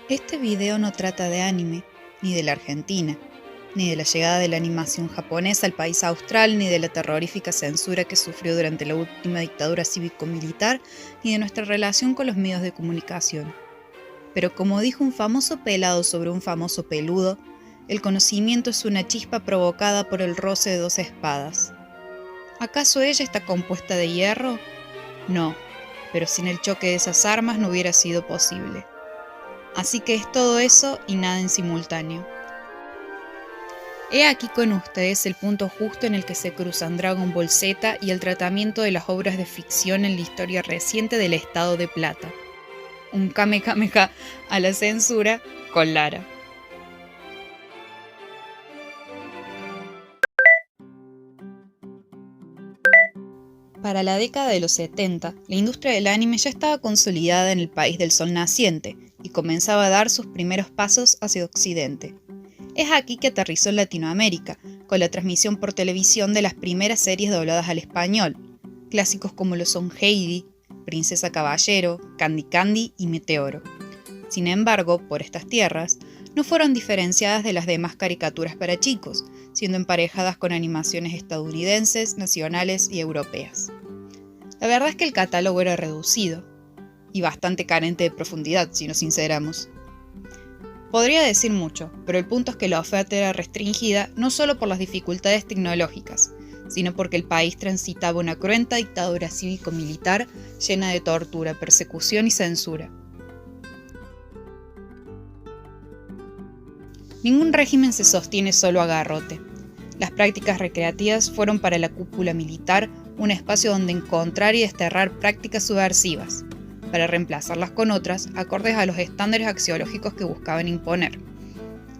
Este video no trata de anime, ni de la Argentina, ni de la llegada de la animación japonesa al país austral, ni de la terrorífica censura que sufrió durante la última dictadura cívico-militar, ni de nuestra relación con los medios de comunicación. Pero como dijo un famoso pelado sobre un famoso peludo, el conocimiento es una chispa provocada por el roce de dos espadas. ¿Acaso ella está compuesta de hierro? No, pero sin el choque de esas armas no hubiera sido posible. Así que es todo eso y nada en simultáneo. He aquí con ustedes el punto justo en el que se cruzan Dragon Ball Z y el tratamiento de las obras de ficción en la historia reciente del Estado de Plata. Un kamehameha a la censura con Lara. Para la década de los 70, la industria del anime ya estaba consolidada en el país del sol naciente y comenzaba a dar sus primeros pasos hacia Occidente. Es aquí que aterrizó en Latinoamérica, con la transmisión por televisión de las primeras series dobladas al español, clásicos como lo son Heidi, Princesa Caballero, Candy Candy y Meteoro. Sin embargo, por estas tierras, no fueron diferenciadas de las demás caricaturas para chicos, siendo emparejadas con animaciones estadounidenses, nacionales y europeas. La verdad es que el catálogo era reducido, y bastante carente de profundidad, si nos sinceramos. Podría decir mucho, pero el punto es que la oferta era restringida no solo por las dificultades tecnológicas, sino porque el país transitaba una cruenta dictadura cívico-militar llena de tortura, persecución y censura. Ningún régimen se sostiene solo a garrote. Las prácticas recreativas fueron para la cúpula militar un espacio donde encontrar y desterrar prácticas subversivas, para reemplazarlas con otras acordes a los estándares axiológicos que buscaban imponer.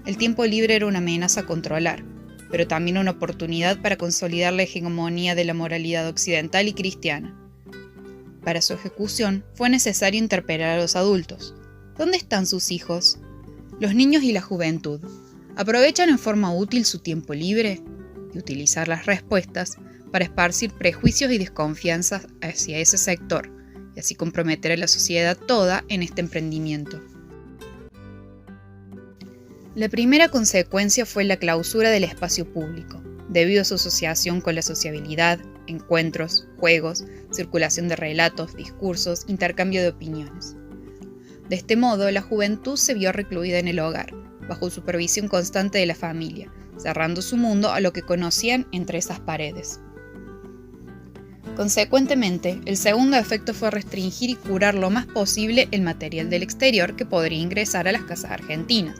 El tiempo libre era una amenaza a controlar, pero también una oportunidad para consolidar la hegemonía de la moralidad occidental y cristiana. Para su ejecución fue necesario interpelar a los adultos. ¿Dónde están sus hijos? Los niños y la juventud, ¿aprovechan en forma útil su tiempo libre? Y utilizar las respuestas para esparcir prejuicios y desconfianzas hacia ese sector, y así comprometer a la sociedad toda en este emprendimiento. La primera consecuencia fue la clausura del espacio público, debido a su asociación con la sociabilidad, encuentros, juegos, circulación de relatos, discursos, intercambio de opiniones. De este modo, la juventud se vio recluida en el hogar, bajo supervisión constante de la familia, cerrando su mundo a lo que conocían entre esas paredes. Consecuentemente, el segundo efecto fue restringir y curar lo más posible el material del exterior que podría ingresar a las casas argentinas.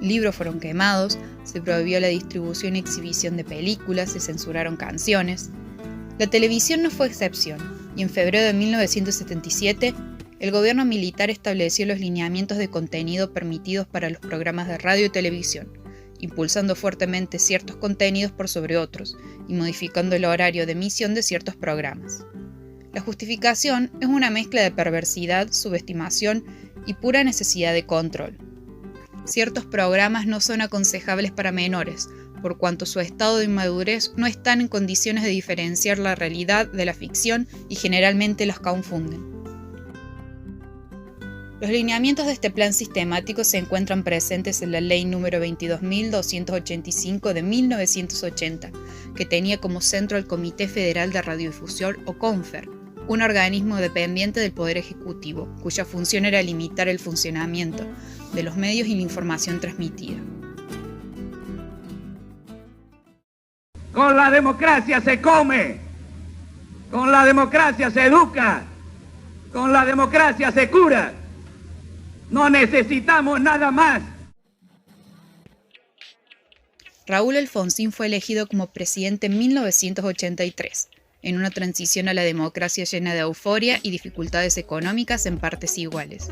Libros fueron quemados, se prohibió la distribución y exhibición de películas, se censuraron canciones. La televisión no fue excepción, y en febrero de 1977, el gobierno militar estableció los lineamientos de contenido permitidos para los programas de radio y televisión, impulsando fuertemente ciertos contenidos por sobre otros y modificando el horario de emisión de ciertos programas. La justificación es una mezcla de perversidad, subestimación y pura necesidad de control. Ciertos programas no son aconsejables para menores, por cuanto su estado de inmadurez no están en condiciones de diferenciar la realidad de la ficción y generalmente los confunden. Los lineamientos de este plan sistemático se encuentran presentes en la Ley número 22.285 de 1980, que tenía como centro al Comité Federal de Radiodifusión o CONFER, un organismo dependiente del Poder Ejecutivo, cuya función era limitar el funcionamiento de los medios y la información transmitida. Con la democracia se come, con la democracia se educa, con la democracia se cura. No necesitamos nada más. Raúl Alfonsín fue elegido como presidente en 1983, en una transición a la democracia llena de euforia y dificultades económicas en partes iguales.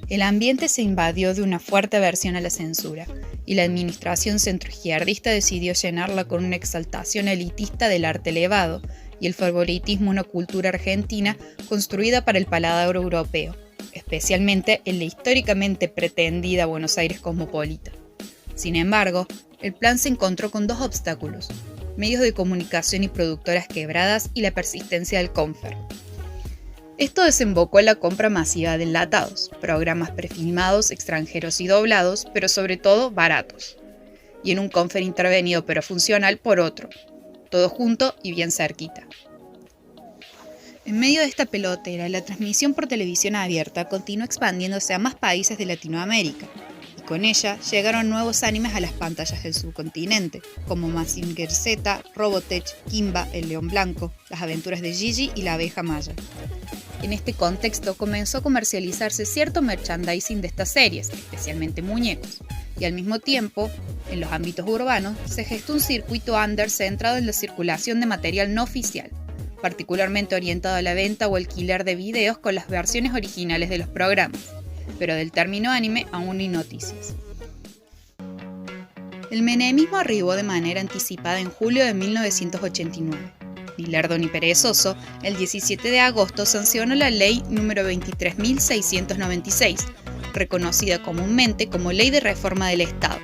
El ambiente se invadió de una fuerte aversión a la censura, y la administración centroizquierdista decidió llenarla con una exaltación elitista del arte elevado y el favoritismo a una cultura argentina construida para el paladar europeo, especialmente en la históricamente pretendida Buenos Aires cosmopolita. Sin embargo, el plan se encontró con dos obstáculos: medios de comunicación y productoras quebradas y la persistencia del CONFER. Esto desembocó en la compra masiva de enlatados, programas prefilmados, extranjeros y doblados, pero sobre todo baratos, y en un Confer intervenido pero funcional por otro, todo junto y bien cerquita. En medio de esta pelotera, la transmisión por televisión abierta continuó expandiéndose a más países de Latinoamérica, y con ella llegaron nuevos animes a las pantallas del subcontinente, como Mazinger Z, Robotech, Kimba, El León Blanco, Las Aventuras de Gigi y La Abeja Maya. En este contexto comenzó a comercializarse cierto merchandising de estas series, especialmente muñecos, y al mismo tiempo, en los ámbitos urbanos, se gestó un circuito under centrado en la circulación de material no oficial, particularmente orientado a la venta o alquiler de videos con las versiones originales de los programas, pero del término anime aún ni noticias. El menemismo arribó de manera anticipada en julio de 1989. Ni lerdo ni perezoso, el 17 de agosto sancionó la Ley número 23.696, reconocida comúnmente como Ley de Reforma del Estado,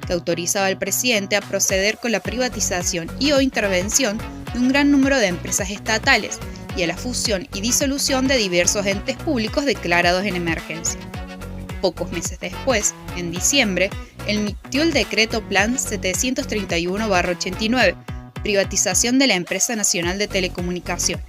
que autorizaba al presidente a proceder con la privatización y o intervención de un gran número de empresas estatales y a la fusión y disolución de diversos entes públicos declarados en emergencia. Pocos meses después, en diciembre, emitió el decreto Plan 731/89, privatización de la Empresa Nacional de Telecomunicaciones.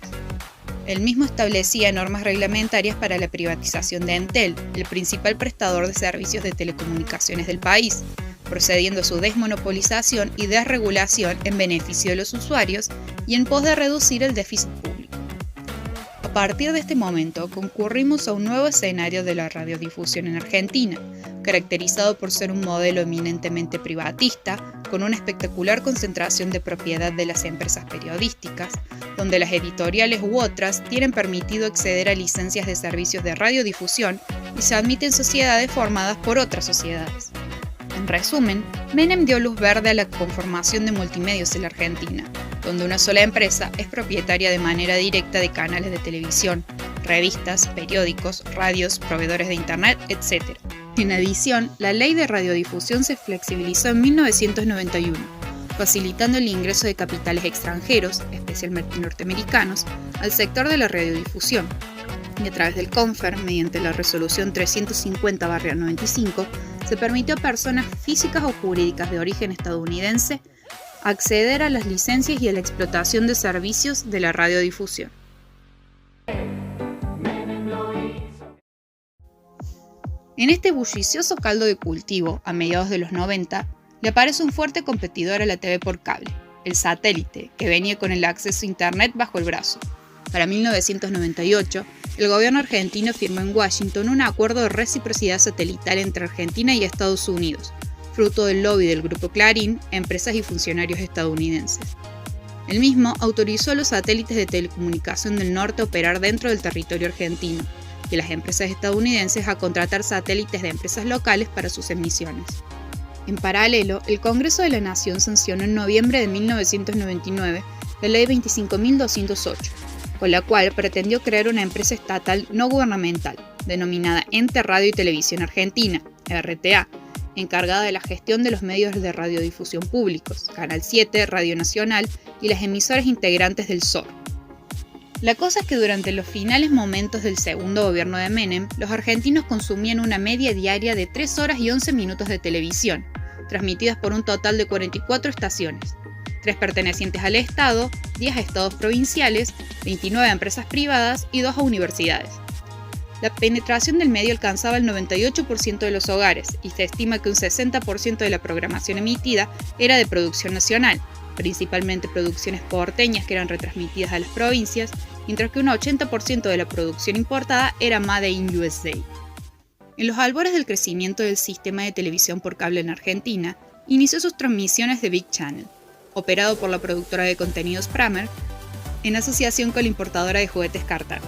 El mismo establecía normas reglamentarias para la privatización de Entel, el principal prestador de servicios de telecomunicaciones del país, procediendo a su desmonopolización y desregulación en beneficio de los usuarios y en pos de reducir el déficit público. A partir de este momento concurrimos a un nuevo escenario de la radiodifusión en Argentina, caracterizado por ser un modelo eminentemente privatista, con una espectacular concentración de propiedad de las empresas periodísticas, donde las editoriales u otras tienen permitido acceder a licencias de servicios de radiodifusión y se admiten sociedades formadas por otras sociedades. En resumen, Menem dio luz verde a la conformación de multimedios en la Argentina, donde una sola empresa es propietaria de manera directa de canales de televisión, revistas, periódicos, radios, proveedores de internet, etc. En adición, la ley de radiodifusión se flexibilizó en 1991, facilitando el ingreso de capitales extranjeros, especialmente norteamericanos, al sector de la radiodifusión, y a través del Confer, mediante la resolución 350/95, se permitió a personas físicas o jurídicas de origen estadounidense acceder a las licencias y a la explotación de servicios de la radiodifusión. En este bullicioso caldo de cultivo, a mediados de los 90, le aparece un fuerte competidor a la TV por cable, el satélite, que venía con el acceso a Internet bajo el brazo. Para 1998, el gobierno argentino firmó en Washington un acuerdo de reciprocidad satelital entre Argentina y Estados Unidos, fruto del lobby del Grupo Clarín, empresas y funcionarios estadounidenses. El mismo autorizó a los satélites de telecomunicación del norte a operar dentro del territorio argentino, y a las empresas estadounidenses a contratar satélites de empresas locales para sus emisiones. En paralelo, el Congreso de la Nación sancionó en noviembre de 1999 la Ley 25.208, con la cual pretendió crear una empresa estatal no gubernamental, denominada Ente Radio y Televisión Argentina, RTA, encargada de la gestión de los medios de radiodifusión públicos, Canal 7, Radio Nacional y las emisoras integrantes del SOR. La cosa es que durante los finales momentos del segundo gobierno de Menem, los argentinos consumían una media diaria de 3 horas y 11 minutos de televisión, transmitidas por un total de 44 estaciones, 3 pertenecientes al Estado, 10 a estados provinciales, 29 a empresas privadas y 2 a universidades. La penetración del medio alcanzaba el 98% de los hogares y se estima que un 60% de la programación emitida era de producción nacional, principalmente producciones porteñas que eran retransmitidas a las provincias, mientras que un 80% de la producción importada era Made in USA. En los albores del crecimiento del sistema de televisión por cable en Argentina, inició sus transmisiones de Big Channel, operado por la productora de contenidos Pramer, en asociación con la importadora de juguetes Cartar.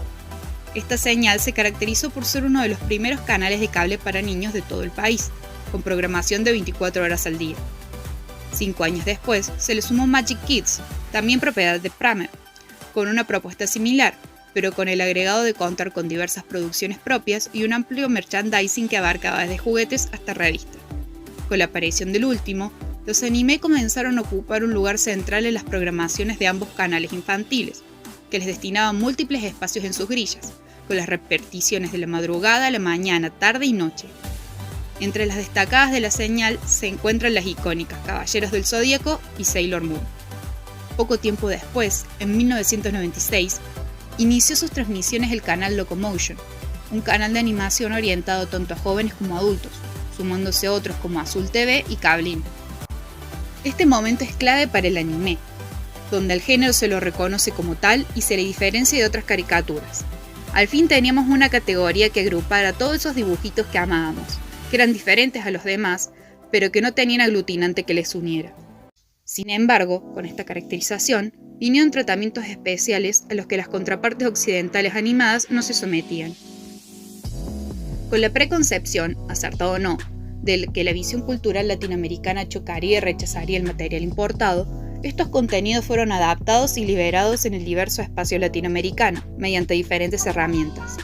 Esta señal se caracterizó por ser uno de los primeros canales de cable para niños de todo el país, con programación de 24 horas al día. 5 años después, se le sumó Magic Kids, también propiedad de Pramer, con una propuesta similar, pero con el agregado de contar con diversas producciones propias y un amplio merchandising que abarcaba desde juguetes hasta revistas. Con la aparición del último, los anime comenzaron a ocupar un lugar central en las programaciones de ambos canales infantiles, que les destinaban múltiples espacios en sus grillas, con las repeticiones de la madrugada a la mañana, tarde y noche. Entre las destacadas de la señal se encuentran las icónicas Caballeros del Zodíaco y Sailor Moon. Poco tiempo después, en 1996, inició sus transmisiones el canal Locomotion, un canal de animación orientado tanto a jóvenes como a adultos, sumándose otros como Azul TV y Cablin. Este momento es clave para el anime, donde al género se lo reconoce como tal y se le diferencia de otras caricaturas. Al fin teníamos una categoría que agrupara todos esos dibujitos que amábamos, que eran diferentes a los demás, pero que no tenían aglutinante que les uniera. Sin embargo, con esta caracterización, vinieron tratamientos especiales a los que las contrapartes occidentales animadas no se sometían. Con la preconcepción, acertado o no, de que la visión cultural latinoamericana chocaría y rechazaría el material importado, estos contenidos fueron adaptados y liberados en el diverso espacio latinoamericano, mediante diferentes herramientas.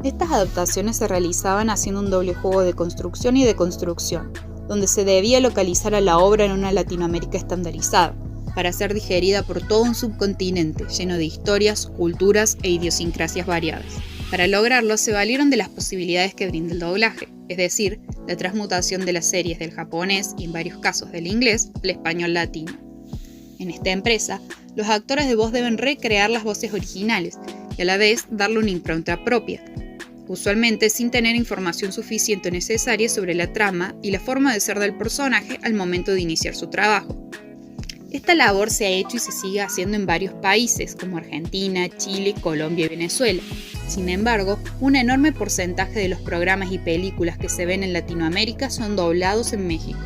Estas adaptaciones se realizaban haciendo un doble juego de construcción y deconstrucción, donde se debía localizar a la obra en una Latinoamérica estandarizada, para ser digerida por todo un subcontinente lleno de historias, culturas e idiosincrasias variadas. Para lograrlo se valieron de las posibilidades que brinda el doblaje, es decir, la transmutación de las series del japonés y en varios casos del inglés al español latino. En esta empresa, los actores de voz deben recrear las voces originales y a la vez darle una impronta propia, usualmente sin tener información suficiente o necesaria sobre la trama y la forma de ser del personaje al momento de iniciar su trabajo. Esta labor se ha hecho y se sigue haciendo en varios países como Argentina, Chile, Colombia y Venezuela. Sin embargo, un enorme porcentaje de los programas y películas que se ven en Latinoamérica son doblados en México.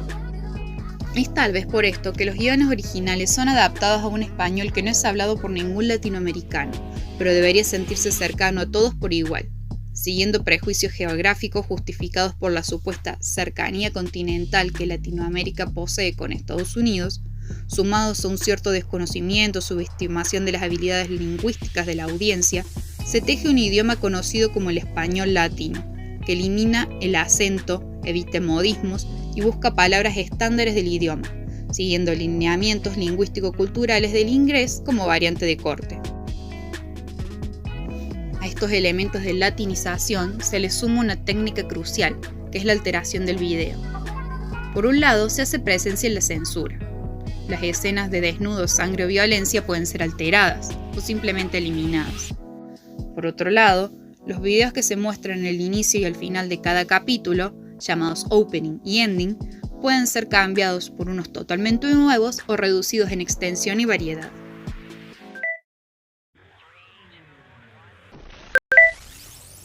Es tal vez por esto que los guiones originales son adaptados a un español que no es hablado por ningún latinoamericano, pero debería sentirse cercano a todos por igual, siguiendo prejuicios geográficos justificados por la supuesta cercanía continental que Latinoamérica posee con Estados Unidos, sumados a un cierto desconocimiento o subestimación de las habilidades lingüísticas de la audiencia, se teje un idioma conocido como el español latino, que elimina el acento, evita modismos y busca palabras estándares del idioma, siguiendo lineamientos lingüístico-culturales del inglés como variante de corte. A estos elementos de latinización se le suma una técnica crucial, que es la alteración del video. Por un lado, se hace presencia en la censura. Las escenas de desnudo, sangre o violencia pueden ser alteradas o simplemente eliminadas. Por otro lado, los videos que se muestran en el inicio y el final de cada capítulo, llamados opening y ending, pueden ser cambiados por unos totalmente nuevos o reducidos en extensión y variedad.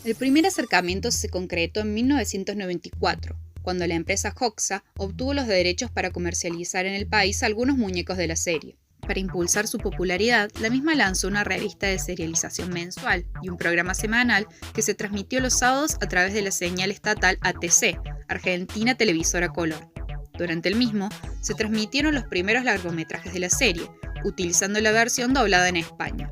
El primer acercamiento se concretó en 1994, cuando la empresa Hoxha obtuvo los derechos para comercializar en el país algunos muñecos de la serie. Para impulsar su popularidad, la misma lanzó una revista de serialización mensual y un programa semanal que se transmitió los sábados a través de la señal estatal ATC, Argentina Televisora Color. Durante el mismo, se transmitieron los primeros largometrajes de la serie, utilizando la versión doblada en España.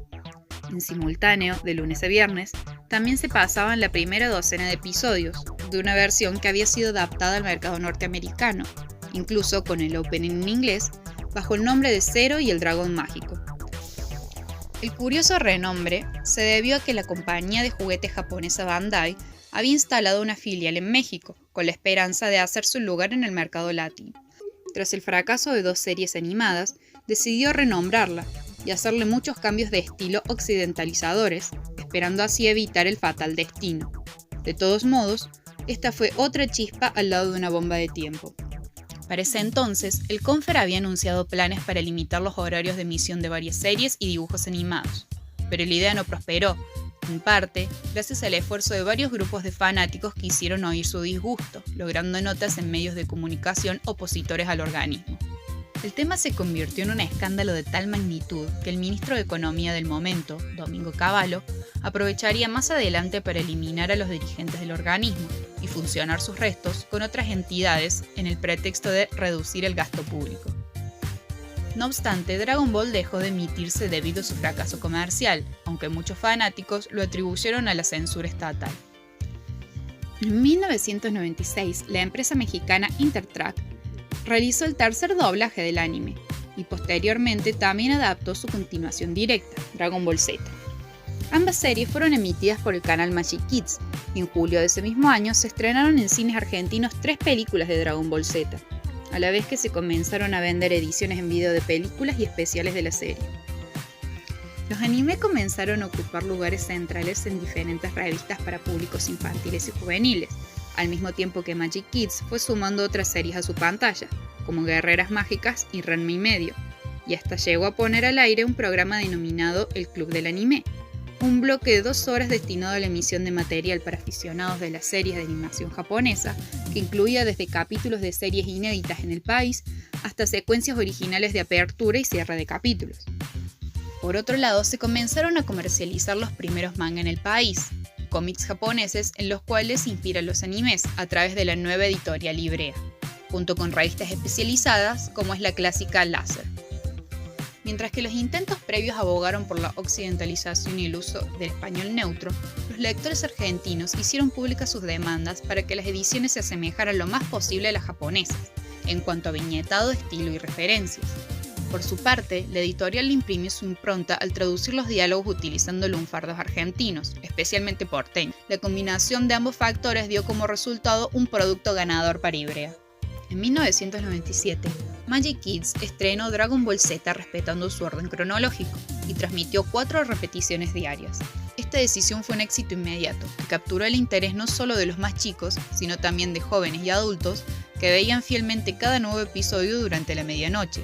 En simultáneo, de lunes a viernes, también se pasaban la primera docena de episodios, de una versión que había sido adaptada al mercado norteamericano, incluso con el opening en inglés, bajo el nombre de Zero y el Dragón Mágico. El curioso renombre se debió a que la compañía de juguetes japonesa Bandai había instalado una filial en México, con la esperanza de hacerse un lugar en el mercado latino. Tras el fracaso de 2 series animadas, decidió renombrarla y hacerle muchos cambios de estilo occidentalizadores, esperando así evitar el fatal destino. De todos modos, esta fue otra chispa al lado de una bomba de tiempo. Para ese entonces, el Confer había anunciado planes para limitar los horarios de emisión de varias series y dibujos animados, pero la idea no prosperó, en parte gracias al esfuerzo de varios grupos de fanáticos que hicieron oír su disgusto, logrando notas en medios de comunicación opositores al organismo. El tema se convirtió en un escándalo de tal magnitud que el ministro de Economía del momento, Domingo Cavallo, aprovecharía más adelante para eliminar a los dirigentes del organismo y funcionar sus restos con otras entidades en el pretexto de reducir el gasto público. No obstante, Dragon Ball dejó de emitirse debido a su fracaso comercial, aunque muchos fanáticos lo atribuyeron a la censura estatal. En 1996, la empresa mexicana Intertrack realizó el tercer doblaje del anime y posteriormente también adaptó su continuación directa, Dragon Ball Z. Ambas series fueron emitidas por el canal Magic Kids y en julio de ese mismo año se estrenaron en cines argentinos 3 películas de Dragon Ball Z, a la vez que se comenzaron a vender ediciones en video de películas y especiales de la serie. Los anime comenzaron a ocupar lugares centrales en diferentes revistas para públicos infantiles y juveniles, al mismo tiempo que Magic Kids fue sumando otras series a su pantalla, como Guerreras Mágicas y Ranma y medio, y hasta llegó a poner al aire un programa denominado El Club del Anime, un bloque de 2 horas destinado a la emisión de material para aficionados de las series de animación japonesa, que incluía desde capítulos de series inéditas en el país hasta secuencias originales de apertura y cierre de capítulos. Por otro lado, se comenzaron a comercializar los primeros manga en el país, cómics japoneses en los cuales se inspiran los animes a través de la nueva editorial Ibrea, junto con revistas especializadas como es la clásica Láser. Mientras que los intentos previos abogaron por la occidentalización y el uso del español neutro, los lectores argentinos hicieron públicas sus demandas para que las ediciones se asemejaran lo más posible a las japonesas, en cuanto a viñetado, estilo y referencias. Por su parte, la editorial le imprimió su impronta al traducir los diálogos utilizando lunfardos argentinos, especialmente porteños. La combinación de ambos factores dio como resultado un producto ganador para Ibrea. En 1997, Magic Kids estrenó Dragon Ball Z respetando su orden cronológico y transmitió 4 repeticiones diarias. Esta decisión fue un éxito inmediato, que capturó el interés no solo de los más chicos, sino también de jóvenes y adultos que veían fielmente cada nuevo episodio durante la medianoche.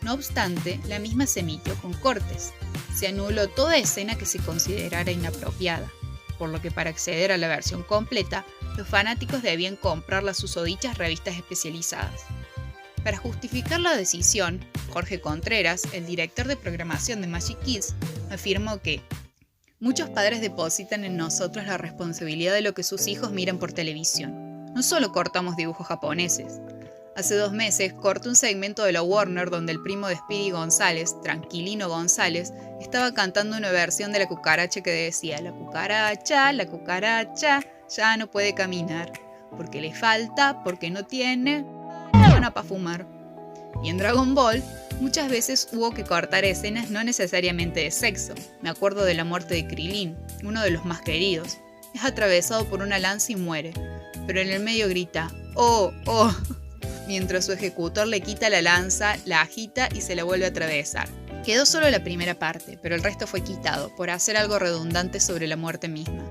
No obstante, la misma se emitió con cortes. Se anuló toda escena que se considerara inapropiada, por lo que para acceder a la versión completa, los fanáticos debían comprar las susodichas revistas especializadas. Para justificar la decisión, Jorge Contreras, el director de programación de Magic Kids, afirmó que muchos padres depositan en nosotros la responsabilidad de lo que sus hijos miran por televisión. No solo cortamos dibujos japoneses. Hace 2 meses corté un segmento de la Warner donde el primo de Speedy González, Tranquilino González, estaba cantando una versión de La Cucaracha que decía la cucaracha, ya no puede caminar, porque le falta, porque no tiene marihuana para fumar. Y en Dragon Ball, muchas veces hubo que cortar escenas no necesariamente de sexo. Me acuerdo de la muerte de Krilin, uno de los más queridos. Es atravesado por una lanza y muere, pero en el medio grita, ¡oh, oh!, mientras su ejecutor le quita la lanza, la agita y se la vuelve a atravesar. Quedó solo la primera parte, pero el resto fue quitado, por hacer algo redundante sobre la muerte misma.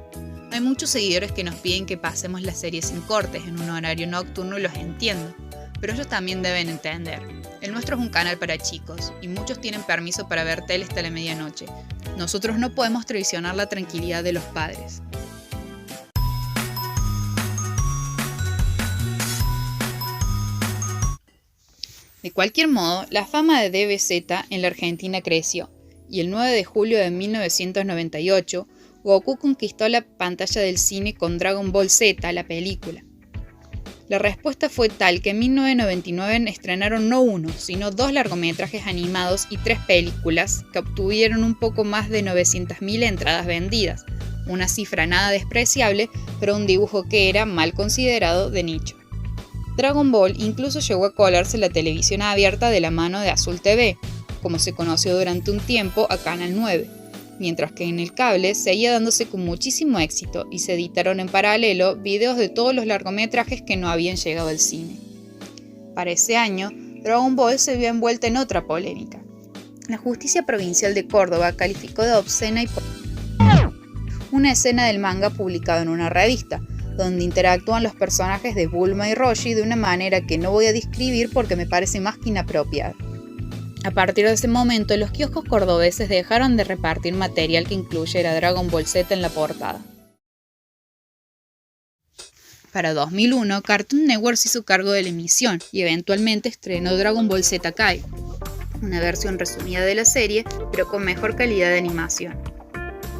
Hay muchos seguidores que nos piden que pasemos las series sin cortes en un horario nocturno y los entiendo, pero ellos también deben entender. El nuestro es un canal para chicos, y muchos tienen permiso para ver tele hasta la medianoche. Nosotros no podemos traicionar la tranquilidad de los padres. De cualquier modo, la fama de DBZ en la Argentina creció, y el 9 de julio de 1998, Goku conquistó la pantalla del cine con Dragon Ball Z, la película. La respuesta fue tal que en 1999 estrenaron no 1, sino 2 largometrajes animados y 3 películas que obtuvieron un poco más de 900.000 entradas vendidas, una cifra nada despreciable, pero un dibujo que era mal considerado de nicho. Dragon Ball incluso llegó a colarse en la televisión abierta de la mano de Azul TV, como se conoció durante un tiempo a Canal 9, mientras que en el cable seguía dándose con muchísimo éxito y se editaron en paralelo videos de todos los largometrajes que no habían llegado al cine. Para ese año, Dragon Ball se vio envuelta en otra polémica. La Justicia Provincial de Córdoba calificó de obscena y una escena del manga publicado en una revista, donde interactúan los personajes de Bulma y Roshi de una manera que no voy a describir porque me parece más que inapropiada. A partir de ese momento, los kioscos cordobeses dejaron de repartir material que incluyera Dragon Ball Z en la portada. Para 2001, Cartoon Network se hizo cargo de la emisión y eventualmente estrenó Dragon Ball Z Kai, una versión resumida de la serie, pero con mejor calidad de animación.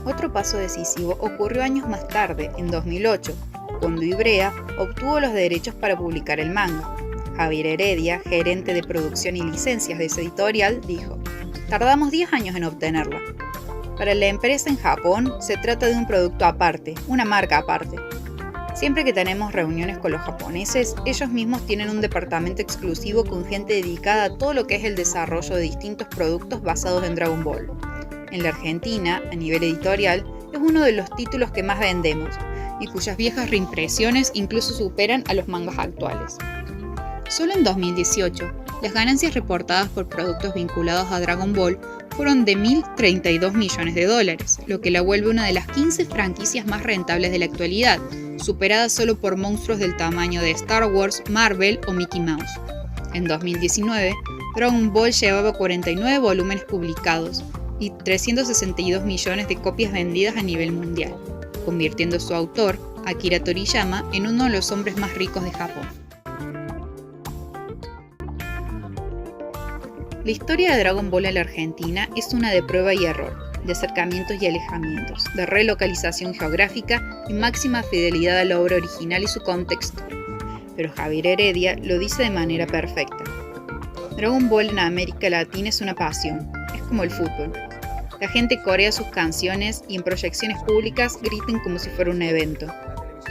Otro paso decisivo ocurrió años más tarde, en 2008, cuando Ibrea obtuvo los derechos para publicar el manga. Javier Heredia, gerente de producción y licencias de esa editorial, dijo: "Tardamos 10 años en obtenerla. Para la empresa en Japón se trata de un producto aparte, una marca aparte. Siempre que tenemos reuniones con los japoneses, ellos mismos tienen un departamento exclusivo con gente dedicada a todo lo que es el desarrollo de distintos productos basados en Dragon Ball. En la Argentina, a nivel editorial, es uno de los títulos que más vendemos y cuyas viejas reimpresiones incluso superan a los mangas actuales. Solo en 2018, las ganancias reportadas por productos vinculados a Dragon Ball fueron de $1.032 millones, lo que la vuelve una de las 15 franquicias más rentables de la actualidad, superada solo por monstruos del tamaño de Star Wars, Marvel o Mickey Mouse. En 2019, Dragon Ball llevaba 49 volúmenes publicados y 362 millones de copias vendidas a nivel mundial, convirtiendo a su autor, Akira Toriyama, en uno de los hombres más ricos de Japón. La historia de Dragon Ball en la Argentina es una de prueba y error, de acercamientos y alejamientos, de relocalización geográfica y máxima fidelidad a la obra original y su contexto. Pero Javier Heredia lo dice de manera perfecta. Dragon Ball en América Latina es una pasión, es como el fútbol. La gente corea sus canciones y en proyecciones públicas griten como si fuera un evento.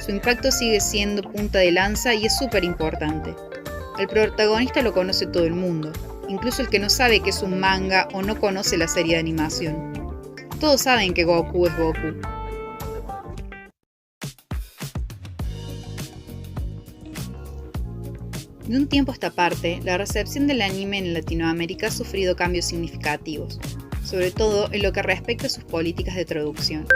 Su impacto sigue siendo punta de lanza y es súper importante. Al protagonista lo conoce todo el mundo, incluso el que no sabe que es un manga o no conoce la serie de animación. Todos saben que Goku es Goku. De un tiempo a esta parte, la recepción del anime en Latinoamérica ha sufrido cambios significativos, sobre todo en lo que respecta a sus políticas de traducción.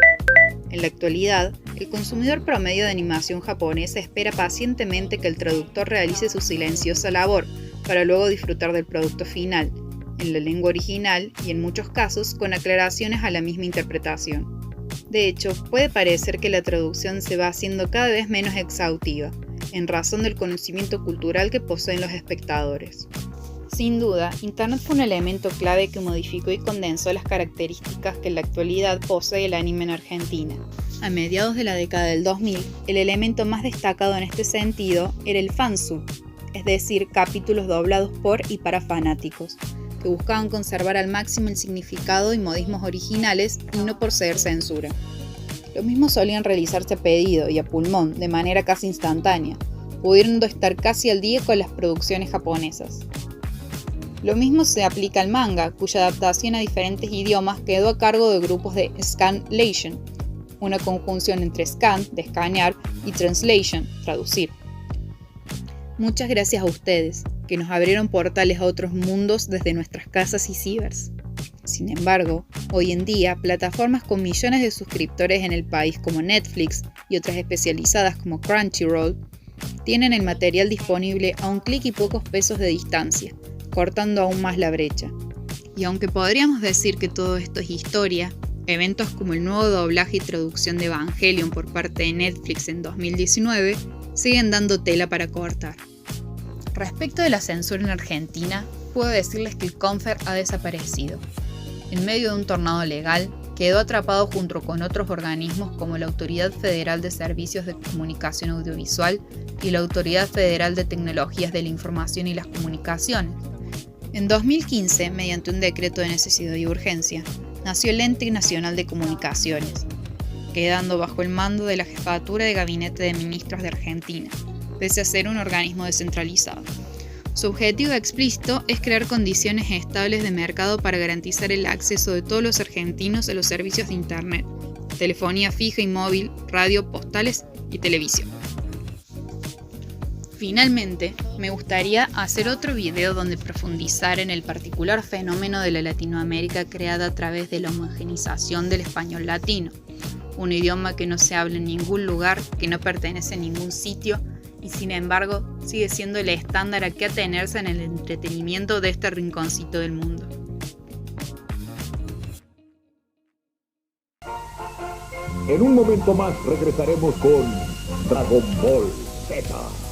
En la actualidad, el consumidor promedio de animación japonesa espera pacientemente que el traductor realice su silenciosa labor para luego disfrutar del producto final, en la lengua original y en muchos casos con aclaraciones a la misma interpretación. De hecho, puede parecer que la traducción se va haciendo cada vez menos exhaustiva, en razón del conocimiento cultural que poseen los espectadores. Sin duda, Internet fue un elemento clave que modificó y condensó las características que en la actualidad posee el anime en Argentina. A mediados de la década del 2000, el elemento más destacado en este sentido era el fansub, es decir, capítulos doblados por y para fanáticos, que buscaban conservar al máximo el significado y modismos originales y no poseer censura. Lo mismo solían realizarse a pedido y a pulmón, de manera casi instantánea, pudiendo estar casi al día con las producciones japonesas. Lo mismo se aplica al manga, cuya adaptación a diferentes idiomas quedó a cargo de grupos de Scanlation, una conjunción entre scan, de escanear, y translation, traducir. Muchas gracias a ustedes, que nos abrieron portales a otros mundos desde nuestras casas y cibers. Sin embargo, hoy en día, plataformas con millones de suscriptores en el país como Netflix y otras especializadas como Crunchyroll, tienen el material disponible a un clic y pocos pesos de distancia, cortando aún más la brecha. Y aunque podríamos decir que todo esto es historia, eventos como el nuevo doblaje y traducción de Evangelion por parte de Netflix en 2019 siguen dando tela para cortar. Respecto de la censura en Argentina, puedo decirles que el Confer ha desaparecido. En medio de un tornado legal, quedó atrapado junto con otros organismos como la Autoridad Federal de Servicios de Comunicación Audiovisual y la Autoridad Federal de Tecnologías de la Información y las Comunicaciones. En 2015, mediante un decreto de necesidad y urgencia, nació el Ente Nacional de Comunicaciones, quedando bajo el mando de la Jefatura de Gabinete de Ministros de Argentina, pese a ser un organismo descentralizado. Su objetivo explícito es crear condiciones estables de mercado para garantizar el acceso de todos los argentinos a los servicios de Internet, telefonía fija y móvil, radio, postales y televisión. Finalmente, me gustaría hacer otro video donde profundizar en el particular fenómeno de la Latinoamérica creada a través de la homogenización del español latino, un idioma que no se habla en ningún lugar, que no pertenece a ningún sitio, y sin embargo sigue siendo el estándar a que atenerse en el entretenimiento de este rinconcito del mundo. En un momento más regresaremos con Dragon Ball Z.